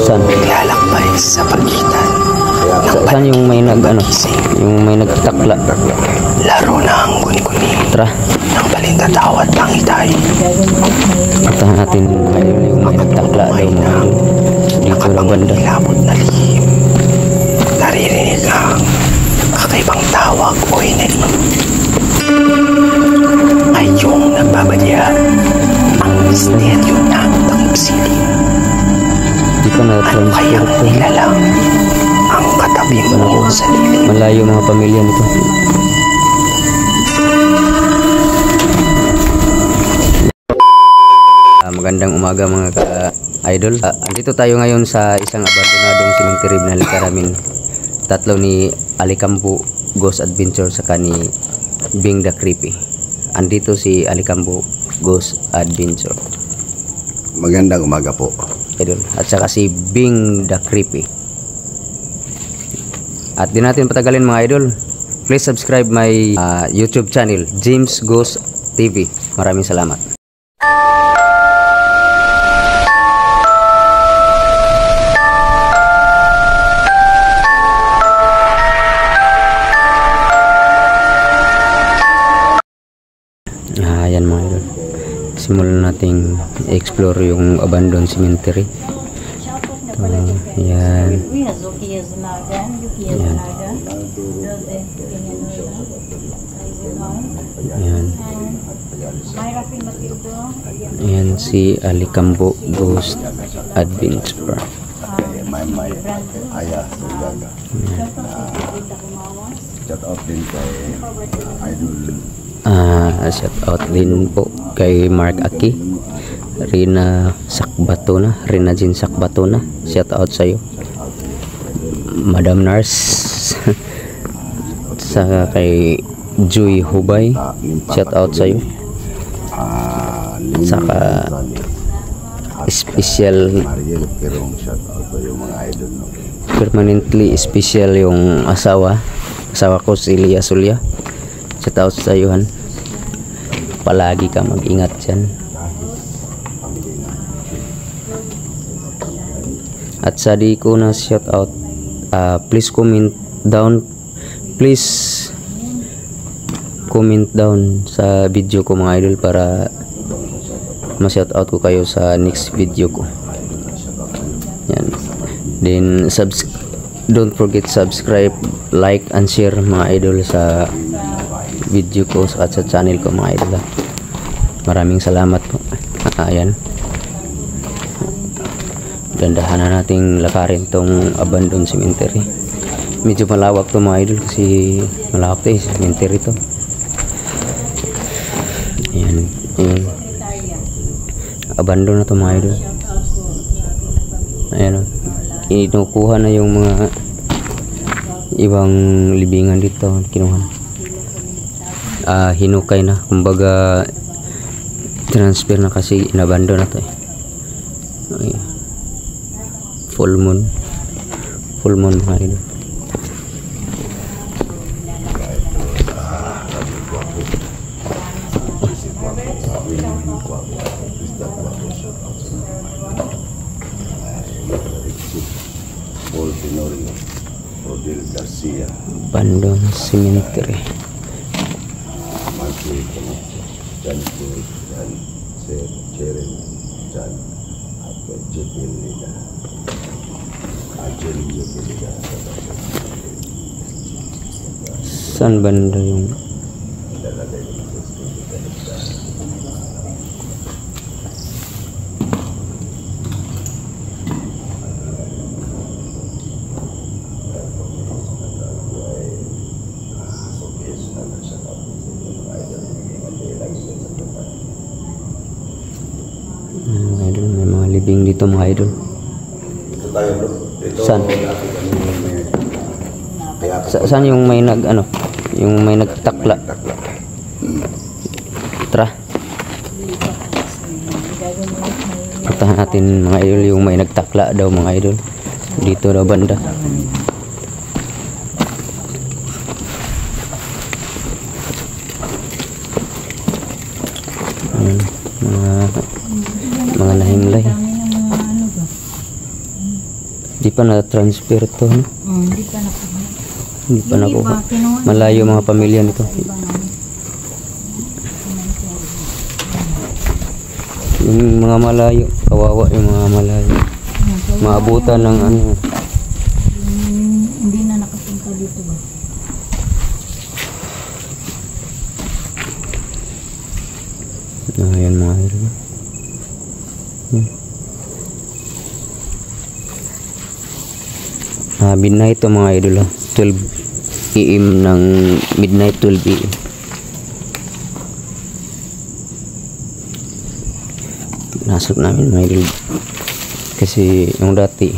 Saan? Lalakbay sa pagitan. Saan yung may yung may nagtakla? Laro na ang gungunin. Tara. Ng balintataw at pangitay. Puntahan natin ngayon yung may nagtakla daw mga dito na banda. Nakapangilabot na lihim. Naririnig ang kakaibang tawag o hinig. Ay yung nagbabadya ang misteryo ng takip silim. Di pa Ano kayang na-transfer to. nilalang ang katabi mo sa dilim? Malayo mga pamilya nito. Magandang umaga mga ka-idol. Andito tayo ngayon sa isang abandonadong cemetery na likaramin. Tatlo ni Alicambo Ghost Adventure saka ni Bing the Creepy. Andito si Alicambo Ghost Adventure. Magandang umaga po. Idol. At saka si Bing the Creepy. At di natin patagalin mga idol. Please subscribe my YouTube channel, James Ghost TV. Maraming salamat. Ayan mga idol. Simulan nating explore yung abandoned cemetery. Yan. Yan. Yan. Yan si Alicambo Ghost Adventure. Shout out din kay Idol. Shout out din po kay Mark Aki, Rina Sakbatona, Rina Jean Sakbatona. Shout out sa iyo. Madam Nurse. Saka kay Joy Hubay. Shout out sa iyo. Saka special permanently special yung asawa ko si Lia Sulya. Shout out sa iyo han. Palagi ka mag-ingat dyan. At sa di ko na shout out, please comment down sa video ko mga idol para ma-shout out ko kayo sa next video ko. Yan. Then don't forget subscribe, like and share mga idol sa video ko at sa channel ko mga idol. Maraming salamat po. Ayan. Dandahan na nating lakarin tong abandoned cemetery. Medyo malawak to mga idol kasi malawak to cemetery to. Ayan. Ayan. Abandon na to mga idol. Ayan. Kinukuha na yung mga ibang libingan dito. Kinuha na. Hinukay na. Kumbaga transfer na kasi inabandon na to eh. Okay. Full moon mga idol. Abandoned cemetery. Saan banda yung idol, may mga libing dito mga idol. Dito tayo bro. Dito. Saan? Saan yung may yung may nagtakla? Tara. Puntahan natin mga idol yung may nagtakla daw mga idol. Dito daw banda. Ayan, mga nahimlay. Dami ng mga ano ba? Di pa na-transfer to, no? Hindi pa nakuha. Hindi pa Yung nakuha. iba, kinuha na. Malayo mga pamilya nito. Ibang ano. Yung mga malayo, kawawa yung mga malayo. Maabutan ng ano. Hindi na nakapunta dito ba? Ayan mga idol. Midnight to mga idol. 12 AM ng midnight, 12 AM. Nasok namin mga idol. Kasi yung dati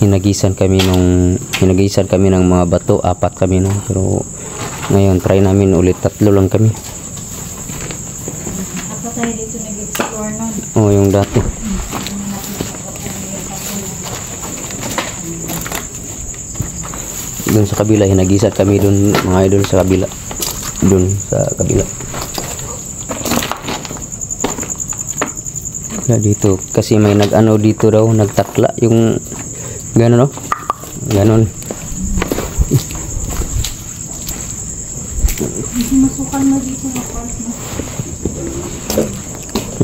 hinagisan kami ng mga bato, 4 kami no. Pero ngayon try namin ulit, 3 lang kami. Apa tayo dito nag-explore nun? Oh, yung dati. Doon sa kabila, hinagisat kami doon mga idol sa kabila. Doon sa kabila. Kaya dito, kasi may nag-ano dito daw, nagtakla yung gano'n no? Ganon. Hindi masukal na dito na park na.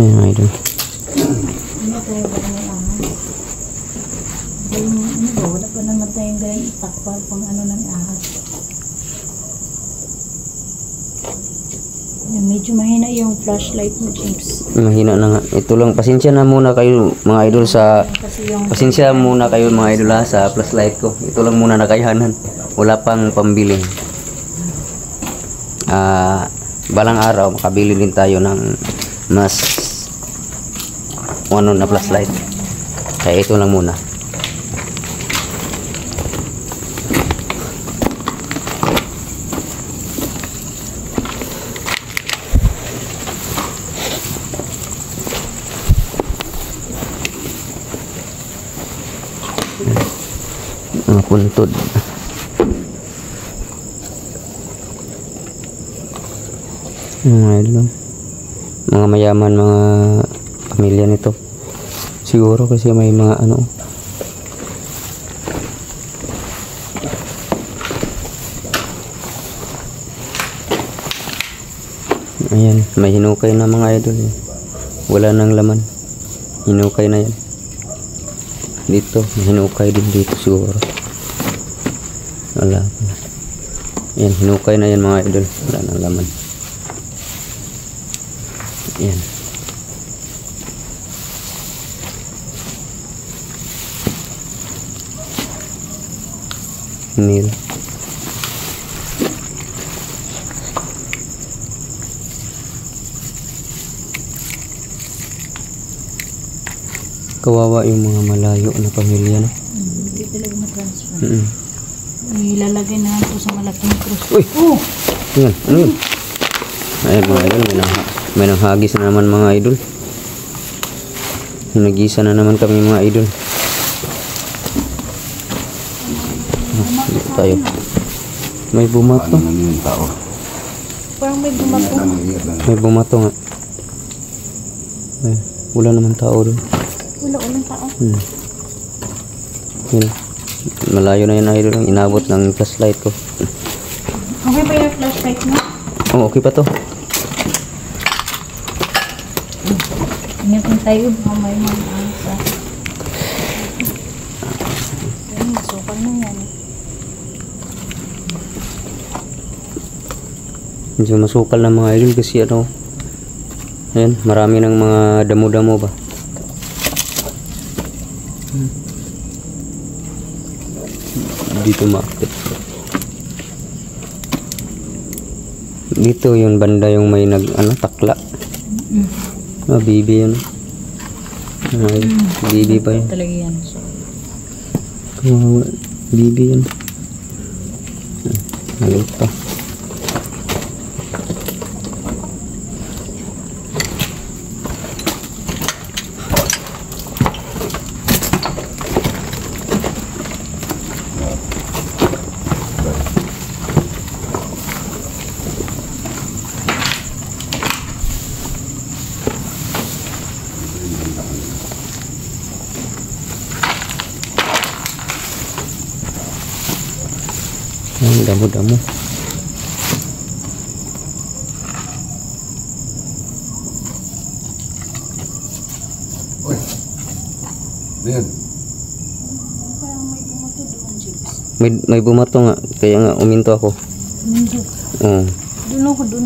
Ayan mga idol. Ano tayo ba na ahas? Ano ba? Wala pa naman tayong gaya itakpal pang ano ng ahas. Medyo mahina yung flashlight mo, James. Mahina na nga. Ito lang, pasensya na muna kayo mga idol sa... Kasi yung Pasensya muna kayo mga idol ha, sa flashlight ko. Ito lang muna nakayanan. Wala pang pambili. Balang araw, makabili din tayo ng mas ano na flashlight. Kaya ito lang muna. Mga puntod. Mga idol, mga mayaman, mga pamilya nito siguro, kasi may mga ano, ayan, may hinukay na mga idol eh. Wala nang laman, hinukay na yan dito, may hinukay din dito siguro, wala pa. Yan, hinukay na yan mga idol, wala nang laman. Yan. Nil. Kawawa yung mga malayo na pamilya, no? hindi talaga ma-transfer. Mm-mm. Ilalagay na ito sa malaking cross. Uy! Oh! Yan, ano yun? Ayan mga idol, may nanghagis na naman mga idol. Hinagisa na naman kami mga idol. Dito tayo. May bumato. Ano yung tao? Parang may bumato. May bumato nga. Ay, wala naman tao doon. Wala ulang tao. Yun. Malayo na yun idol. Inabot ng flashlight ko. Okay ba yung flashlight mo? Oh, okay pa to. Ingat tayo. May mga asa. Ayun, sukal na yan. Medyo masukal na mga idol kasi ano. Ayan, marami ng mga damo-damo ba. Dito makit. Dito yung banda yung may takla. Bibi yan. Ay, bibi pa yan. Talaga yan. Kawawa, bibi yan. Nalit pa. damo-damo. Uy. Ayan. Parang may bumato doon, James. May bumato nga, kaya nga uminto ako. Hindi. Oo. Doon ako, doon.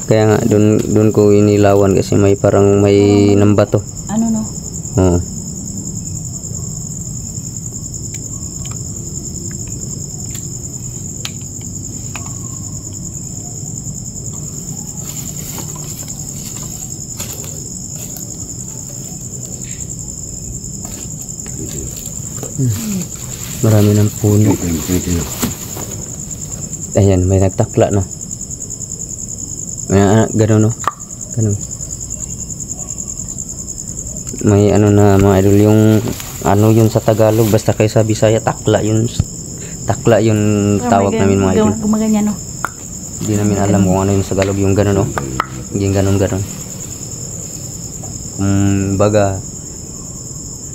Kaya nga doon ko inilawan kasi may parang may nambato. Ano no? Oo. Marami ng puno. Ayan, may nagtakla na. Ganun no. Ganun. May ano na mga idol, yung ano yun sa Tagalog, basta kayo sa Bisaya, takla yun tawag namin mga idol. Gumaganyan no? Hindi namin alam kung ano yung sa Tagalog, yung ganun no. Yung ganun. Baga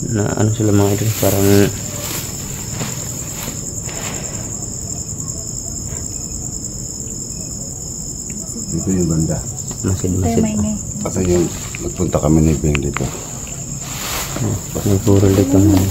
na ano sila mga idol, parang Dito yung banda. masid. Kasi yung nagpunta kami ni Ben dito. May puro dito mga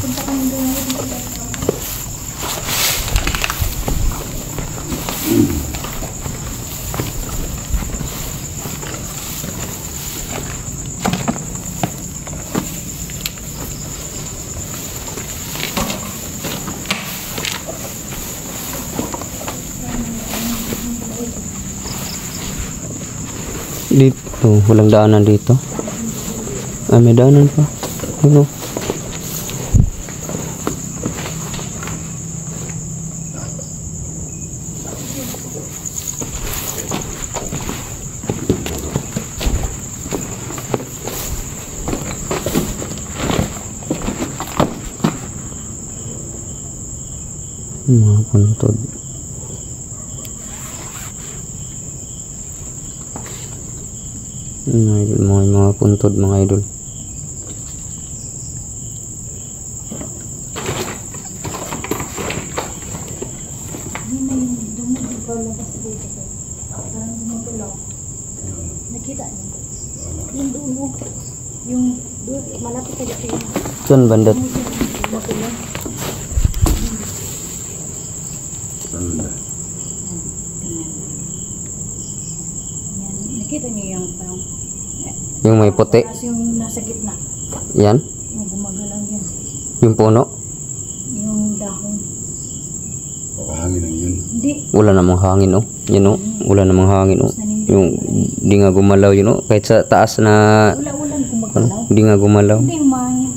dito, walang daanan dito. May daanan pa. Ano? Mga puntod. Mga puntod mga idol. Nakita niyo? Yung dulo. Yung doon, malapit sa dito yung Saan banda? matulog. Banda. Yan. Nakita niyo yung parang Yung may puti. oras yung nasa gitna. Yan. Yung gumagalaw yan. Yung puno. Yung dahon. Pakahangin lang yun. Hindi. Wala namang hangin oh. Yan oh. Wala namang hangin oh. Yung di nga gumalaw yun oh. Kahit sa taas na Wala-ulan gumagalaw. di nga gumalaw. Hindi umangin.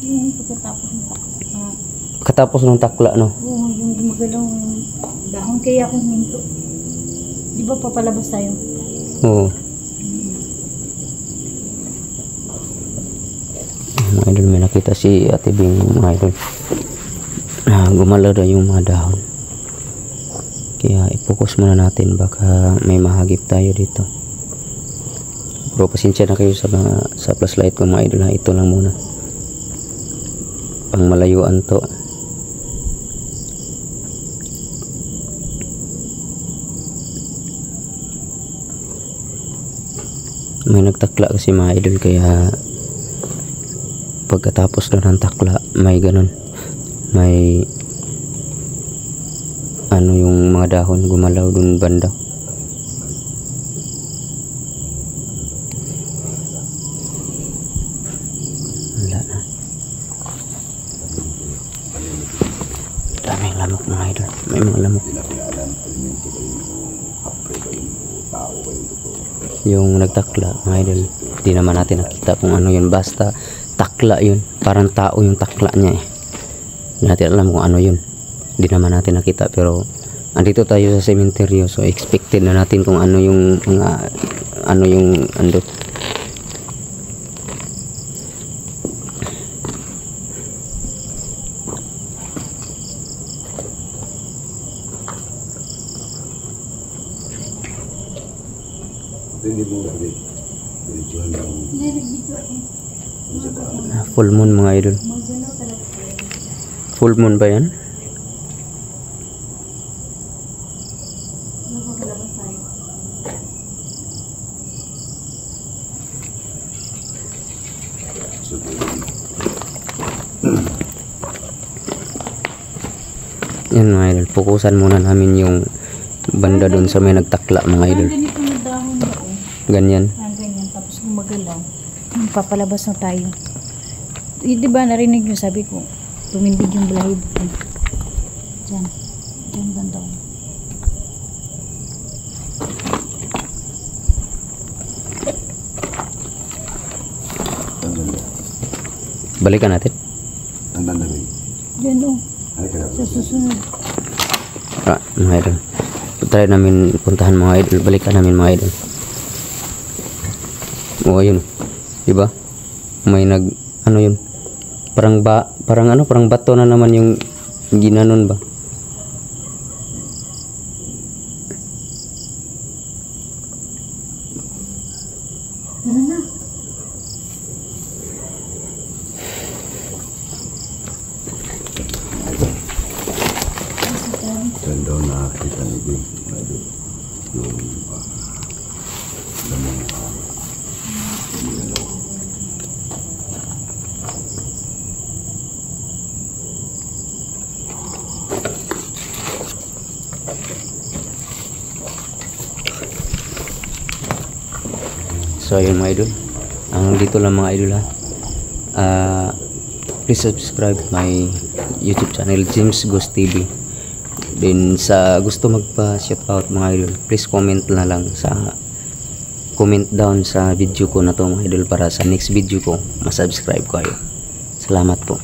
Yung pagkatapos ng Katapos ng takla no. oo, yung gumagalaw yung dahon. Kaya akong minto. Di ba papalabas tayo? Oo. Mga idol, may nakita si Ate Bing mga idol. Gumalaw daw yung mga dahon. Kaya i-focus muna natin, baka may mahagip tayo dito. Pero pasensya na kayo sa flashlight ko mga idol ha. Ito lang muna. Pang malayuan to. May nagtakla kasi mga idol, kaya pagkatapos na ng takla may ganun, may ano yung mga dahon gumalaw dun banda. Wala na, daming lamok mga idol, may mga lamok. Hindi na pinaalam. Alimento ba yung hapre ba yung tao ba yung totoo? Yung nagtakla mga idol, di naman natin nakita kung ano yun, basta takla yun, parang tao yung takla niya eh. Hindi natin alam kung ano yun, di naman natin nakita, pero andito tayo sa sementeryo, so expected na natin kung ano yung mga ano yung ando. Hindi mo sabi. Videohan mo Hindi, nag-video ako. sa daan. Full moon mga idol, Magalaw talaga. full moon ba yan? Yan mga idol, fokusan muna namin yung banda doon sa may nagtakla mga idol. Parang ganito na dahon na Ganyan. ganyan. Tapos gumagalaw. Papalabas na tayo. Di ba narinig nyo sabi ko, tumindig yung balahibo ko. Diyan. Diyan banda ko. Balikan natin. Ang dandamig. Diyan o. Ano ka na? Sa susunod. Mga idol. Try namin puntahan mga idol. Balikan namin mga idol. O ayun. Diba? May ano yun? Parang bato na naman yung ginanon ba? Tara na. Saan daw nakakita ni Bing? Yung lamang So ayun mga idol. Ang dito lang mga idol ha. Please subscribe my YouTube channel James Ghost TV. Then sa gusto magpa-shoutout mga idol, please comment na lang sa comment down sa video ko na to mga idol para sa next video ko ma-subscribe ko kayo. Salamat po.